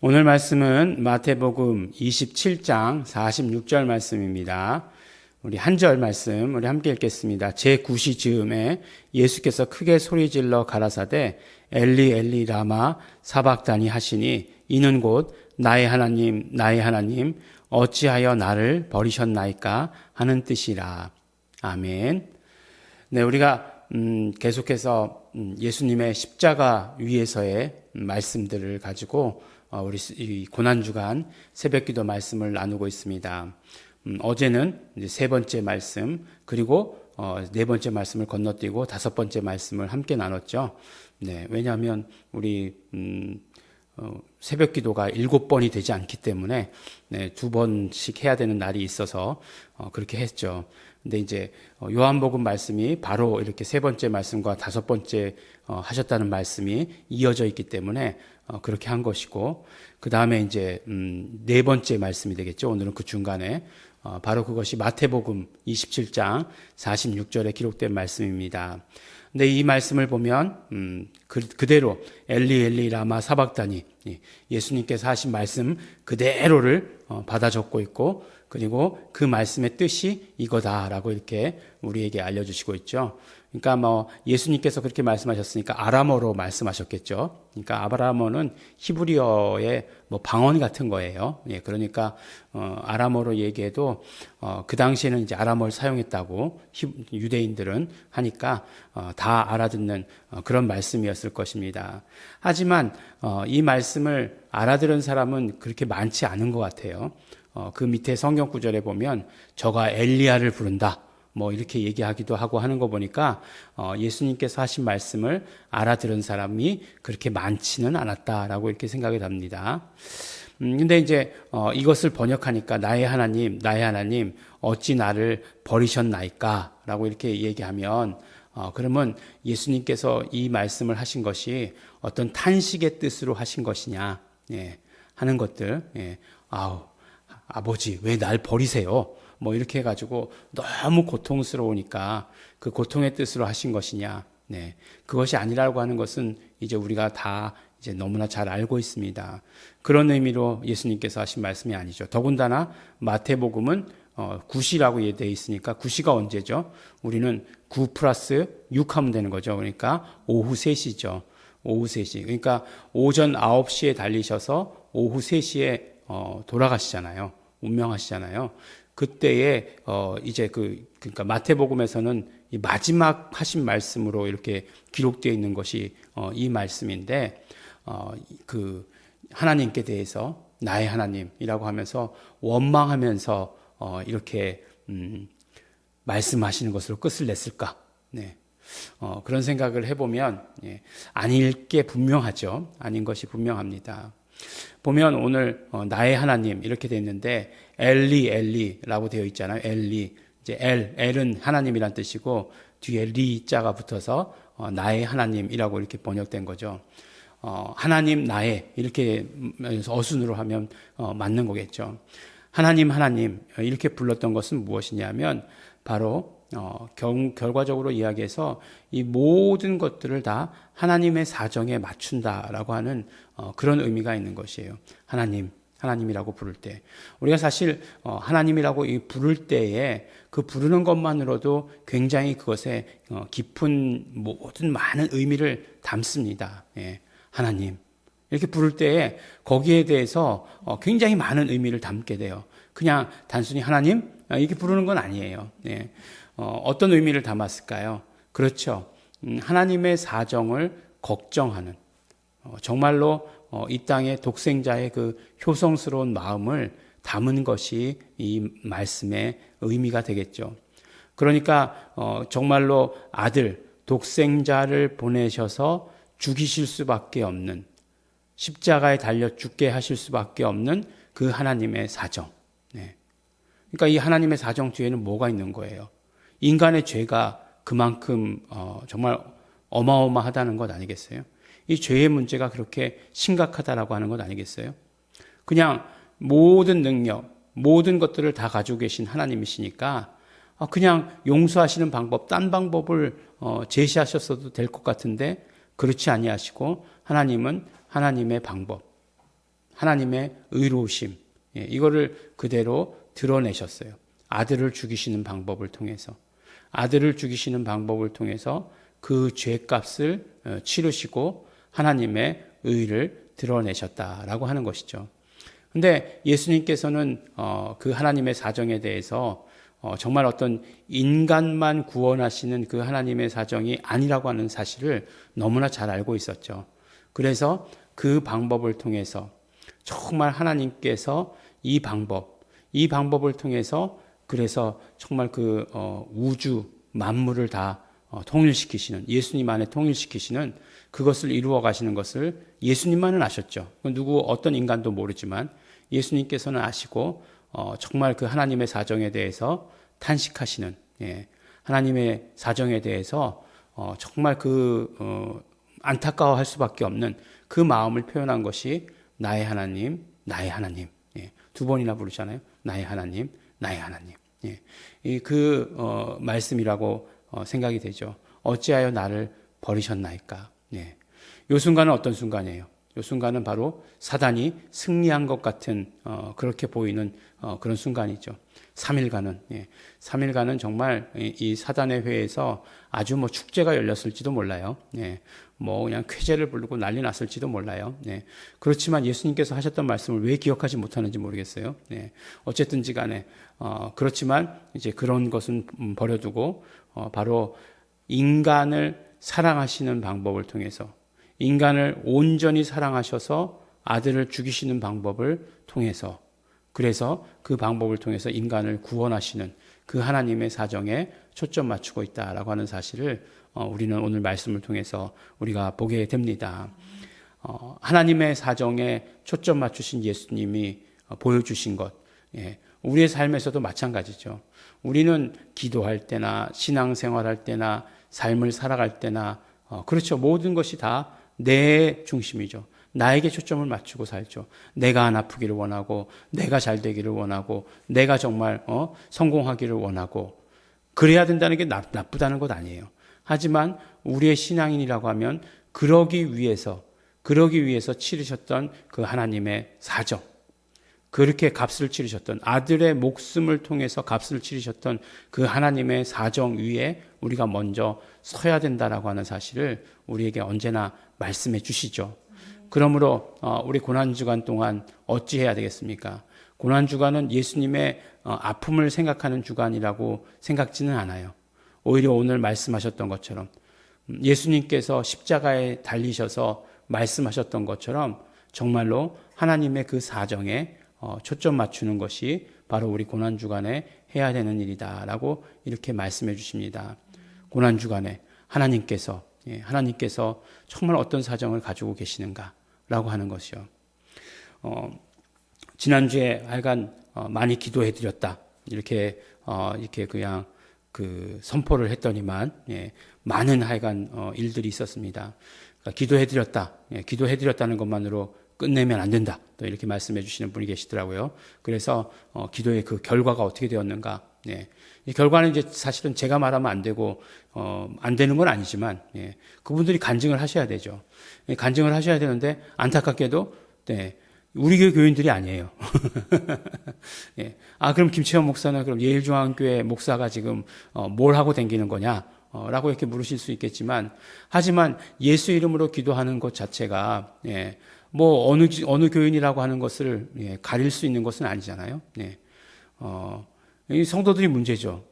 오늘 말씀은 마태복음 27장 46절 말씀입니다. 우리 한 절 말씀 우리 함께 읽겠습니다. 제9시 즈음에 예수께서 크게 소리질러 가라사대 엘리 엘리 라마 사박다니 하시니 이는 곧 나의 하나님 어찌하여 나를 버리셨나이까 하는 뜻이라. 아멘. 네, 우리가 계속해서 예수님의 십자가 위에서의 말씀들을 가지고 우리 이 고난주간 새벽기도 말씀을 나누고 있습니다. 어제는 이제 세 번째 말씀, 그리고 네 번째 말씀을 건너뛰고 다섯 번째 말씀을 함께 나눴죠. 네, 왜냐하면 우리 새벽기도가 7번이 되지 않기 때문에 네, 2번씩 해야 되는 날이 있어서 그렇게 했죠. 근데 이제 요한복음 말씀이 바로 이렇게 세 번째 말씀과 다섯 번째 하셨다는 말씀이 이어져 있기 때문에 그렇게 한 것이고, 그 다음에 이제 네 번째 말씀이 되겠죠. 오늘은 그 중간에 바로 그것이 마태복음 27장 46절에 기록된 말씀입니다. 근데 이 말씀을 보면 그대로 엘리 엘리 라마 사박다니, 예수님께서 하신 말씀 그대로를 받아 적고 있고, 그리고 그 말씀의 뜻이 이거다라고 이렇게 우리에게 알려주시고 있죠. 그러니까 예수님께서 그렇게 말씀하셨으니까 아람어로 말씀하셨겠죠. 그러니까 아람어는 히브리어의 방언 같은 거예요. 예, 그러니까 아람어로 얘기해도 그 당시에는 이제 아람어를 사용했다고 유대인들은 하니까 다 알아듣는 그런 말씀이었을 것입니다. 하지만 이 말씀을 알아들은 사람은 그렇게 많지 않은 것 같아요. 그 밑에 성경 구절에 보면 저가 엘리야를 부른다, 이렇게 얘기하기도 하고 하는 거 보니까 예수님께서 하신 말씀을 알아들은 사람이 그렇게 많지는 않았다라고 이렇게 생각이 됩니다. 근데 이제 이것을 번역하니까 나의 하나님 어찌 나를 버리셨나이까 라고 이렇게 얘기하면 그러면 예수님께서 이 말씀을 하신 것이 어떤 탄식의 뜻으로 하신 것이냐, 예, 하는 것들, 예, 아버지 왜 날 버리세요? 이렇게 해가지고 너무 고통스러우니까 그 고통의 뜻으로 하신 것이냐, 네, 그것이 아니라고 하는 것은 이제 우리가 다 이제 너무나 잘 알고 있습니다. 그런 의미로 예수님께서 하신 말씀이 아니죠. 더군다나 마태복음은 9시라고 되어 있으니까 9시가 언제죠? 우리는 9 플러스 6 하면 되는 거죠. 그러니까 오후 3시죠. 오후 3시. 그러니까 오전 9시에 달리셔서 오후 3시에 돌아가시잖아요. 운명하시잖아요. 그때에 이제 그러니까 마태복음에서는 이 마지막 하신 말씀으로 이렇게 기록되어 있는 것이 이 말씀인데, 그 하나님께 대해서 나의 하나님이라고 하면서 원망하면서 이렇게 말씀하시는 것으로 끝을 냈을까? 네. 그런 생각을 해보면, 예, 아닐 게 분명하죠. 아닌 것이 분명합니다. 보면 오늘 나의 하나님 이렇게 되어 있는데 엘리 엘리라고 되어 있잖아요. 엘리, 이제 엘은 하나님이란 뜻이고 뒤에 리자가 붙어서 나의 하나님이라고 이렇게 번역된 거죠. 하나님 나의 이렇게 어순으로 하면 맞는 거겠죠. 하나님 이렇게 불렀던 것은 무엇이냐면 바로 결과적으로 이야기해서 이 모든 것들을 다 하나님의 사정에 맞춘다라고 하는 그런 의미가 있는 것이에요. 하나님이라고 부를 때 우리가 사실 하나님이라고 부를 때에 그 부르는 것만으로도 굉장히 그것에 깊은 모든 많은 의미를 담습니다. 예, 하나님 이렇게 부를 때에 거기에 대해서 굉장히 많은 의미를 담게 돼요. 그냥 단순히 하나님 이렇게 부르는 건 아니에요. 예. 어떤 의미를 담았을까요? 그렇죠. 하나님의 사정을 걱정하는, 정말로 이 땅의 독생자의 그 효성스러운 마음을 담은 것이 이 말씀의 의미가 되겠죠. 그러니까 정말로 아들, 독생자를 보내셔서 죽이실 수밖에 없는, 십자가에 달려 죽게 하실 수밖에 없는 그 하나님의 사정. 네. 그러니까 이 하나님의 사정 뒤에는 뭐가 있는 거예요? 인간의 죄가 그만큼 정말 어마어마하다는 것 아니겠어요? 이 죄의 문제가 그렇게 심각하다라고 하는 것 아니겠어요? 그냥 모든 능력, 모든 것들을 다 가지고 계신 하나님이시니까 그냥 용서하시는 방법, 딴 방법을 제시하셨어도 될 것 같은데 그렇지 아니하시고 하나님은 하나님의 방법, 하나님의 의로우심, 이거를 그대로 드러내셨어요. 아들을 죽이시는 방법을 통해서. 아들을 죽이시는 방법을 통해서 그 죄값을 치르시고 하나님의 의를 드러내셨다라고 하는 것이죠. 근데 예수님께서는 그 하나님의 사정에 대해서 정말 어떤 인간만 구원하시는 그 하나님의 사정이 아니라고 하는 사실을 너무나 잘 알고 있었죠. 그래서 그 방법을 통해서 정말 하나님께서 이 방법을 통해서 그래서 정말 그 우주 만물을 다 통일시키시는, 예수님 안에 통일시키시는 그것을 이루어 가시는 것을 예수님만은 아셨죠. 누구 어떤 인간도 모르지만 예수님께서는 아시고 정말 그 하나님의 사정에 대해서 탄식하시는, 하나님의 사정에 대해서 정말 안타까워할 수밖에 없는 그 마음을 표현한 것이 나의 하나님, 나의 하나님. 두 번이나 부르잖아요. 나의 하나님, 나의 하나님. 말씀이라고 생각이 되죠. 어찌하여 나를 버리셨나이까. 요 순간은 어떤 순간이에요? 요 순간은 바로 사단이 승리한 것 같은 그렇게 보이는 그런 순간이죠. 3일간은 정말 이 사단의 회에서 아주 축제가 열렸을지도 몰라요. 그냥 쾌제를 부르고 난리 났을지도 몰라요. 그렇지만 예수님께서 하셨던 말씀을 왜 기억하지 못하는지 모르겠어요. 어쨌든지 간에 그렇지만 이제 그런 것은 버려두고 바로 인간을 사랑하시는 방법을 통해서, 인간을 온전히 사랑하셔서 아들을 죽이시는 방법을 통해서, 그래서 그 방법을 통해서 인간을 구원하시는 그 하나님의 사정에 초점 맞추고 있다라고 하는 사실을 우리는 오늘 말씀을 통해서 우리가 보게 됩니다. 하나님의 사정에 초점 맞추신 예수님이 보여주신 것, 우리의 삶에서도 마찬가지죠. 우리는 기도할 때나 신앙생활할 때나 삶을 살아갈 때나 그렇죠. 모든 것이 다 내 중심이죠. 나에게 초점을 맞추고 살죠. 내가 안 아프기를 원하고, 내가 잘 되기를 원하고, 내가 정말 성공하기를 원하고, 그래야 된다는 게 나쁘다는 것 아니에요. 하지만 우리의 신앙인이라고 하면 그러기 위해서 치르셨던 그 하나님의 사정, 그렇게 값을 치르셨던, 아들의 목숨을 통해서 값을 치르셨던 그 하나님의 사정 위에 우리가 먼저 서야 된다라고 하는 사실을 우리에게 언제나 말씀해 주시죠. 그러므로 우리 고난주간 동안 어찌해야 되겠습니까? 고난주간은 예수님의 아픔을 생각하는 주간이라고 생각지는 않아요. 오히려 오늘 말씀하셨던 것처럼 예수님께서 십자가에 달리셔서 말씀하셨던 것처럼 정말로 하나님의 그 사정에 초점 맞추는 것이 바로 우리 고난주간에 해야 되는 일이다라고 이렇게 말씀해 주십니다. 고난주간에 하나님께서 정말 어떤 사정을 가지고 계시는가라고 하는 것이요. 지난주에 하여간 많이 기도해 드렸다. 이렇게 그냥 선포를 했더니만 많은 하여간 일들이 있었습니다. 그러니까 기도해 드렸다. 기도해 드렸다는 것만으로 끝내면 안 된다. 또 이렇게 말씀해 주시는 분이 계시더라고요. 그래서 기도의 그 결과가 어떻게 되었는가. 이 결과는 이제 사실은 제가 말하면 안 되고 안 되는 건 아니지만 그분들이 간증을 하셔야 되죠. 간증을 하셔야 되는데 안타깝게도 우리 교회 교인들이 아니에요. 그럼 김채원 목사는 그럼 예일중앙교회 목사가 지금 뭘 하고 다니는 거냐? 라고 이렇게 물으실 수 있겠지만, 하지만 예수 이름으로 기도하는 것 자체가 어느 교인이라고 하는 것을 가릴 수 있는 것은 아니잖아요. 이 성도들이 문제죠.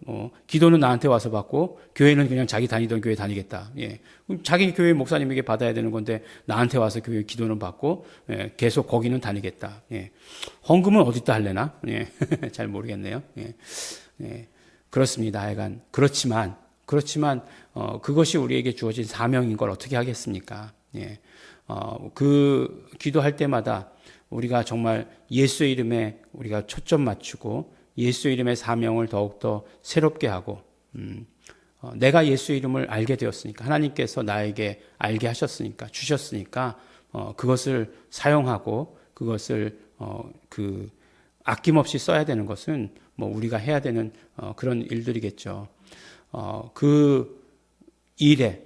기도는 나한테 와서 받고 교회는 그냥 자기 다니던 교회 다니겠다. 자기 교회 목사님에게 받아야 되는 건데 나한테 와서 교회 기도는 받고 계속 거기는 다니겠다. 헌금은 어디다 할래나? 잘 모르겠네요. 그렇습니다. 하여간 그렇지만 그것이 우리에게 주어진 사명인 걸 어떻게 하겠습니까? 그 기도할 때마다 우리가 정말 예수의 이름에 우리가 초점 맞추고 예수의 이름의 사명을 더욱더 새롭게 하고 내가 예수의 이름을 알게 되었으니까, 하나님께서 나에게 알게 하셨으니까, 주셨으니까 그것을 사용하고 그것을 아낌없이 써야 되는 것은 우리가 해야 되는 그런 일들이겠죠. 그 일에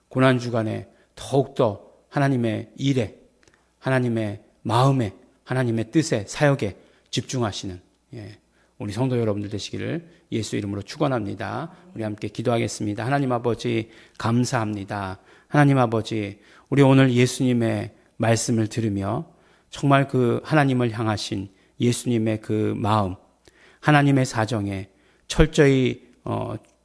고난주간에 더욱더 하나님의 일에, 하나님의 마음에 하나님의 뜻에 사역에 집중하시는 우리 성도 여러분들 되시기를 예수 이름으로 축원합니다. 우리 함께 기도하겠습니다. 하나님 아버지 감사합니다. 하나님 아버지 우리 오늘 예수님의 말씀을 들으며 정말 그 하나님을 향하신 예수님의 그 마음, 하나님의 사정에 철저히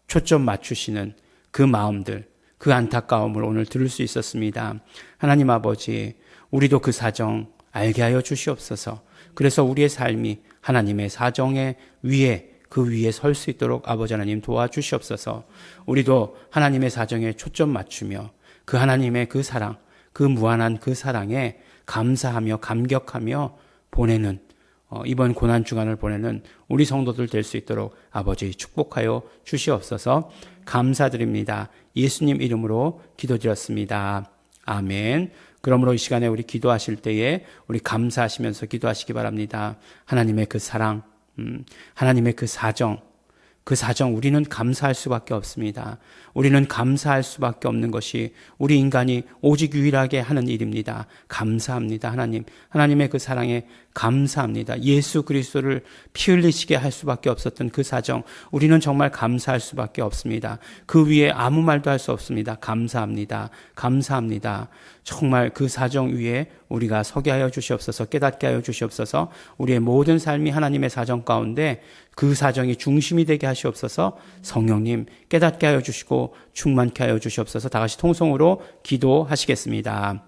초점 맞추시는 그 마음들, 그 안타까움을 오늘 들을 수 있었습니다. 하나님 아버지, 우리도 그 사정 알게 하여 주시옵소서. 그래서 우리의 삶이 하나님의 사정의 위에, 그 위에 설 수 있도록 아버지 하나님 도와주시옵소서. 우리도 하나님의 사정에 초점 맞추며 그 하나님의 그 사랑, 그 무한한 그 사랑에 감사하며 감격하며 보내는 이번 고난 주간을 보내는 우리 성도들 될 수 있도록 아버지 축복하여 주시옵소서. 감사드립니다. 예수님 이름으로 기도드렸습니다. 아멘. 그러므로 이 시간에 우리 기도하실 때에 우리 감사하시면서 기도하시기 바랍니다. 하나님의 그 사랑, 하나님의 그 사정 우리는 감사할 수밖에 없습니다. 우리는 감사할 수밖에 없는 것이 우리 인간이 오직 유일하게 하는 일입니다. 감사합니다. 하나님의 그 사랑에 감사합니다. 예수 그리스도를 피 흘리시게 할 수밖에 없었던 그 사정, 우리는 정말 감사할 수밖에 없습니다. 그 위에 아무 말도 할 수 없습니다. 감사합니다. 정말 그 사정 위에 우리가 서게 하여 주시옵소서. 깨닫게 하여 주시옵소서. 우리의 모든 삶이 하나님의 사정 가운데 그 사정이 중심이 되게 하시옵소서. 성령님 깨닫게 하여 주시고 충만케 하여 주시옵소서. 다 같이 통성으로 기도하시겠습니다.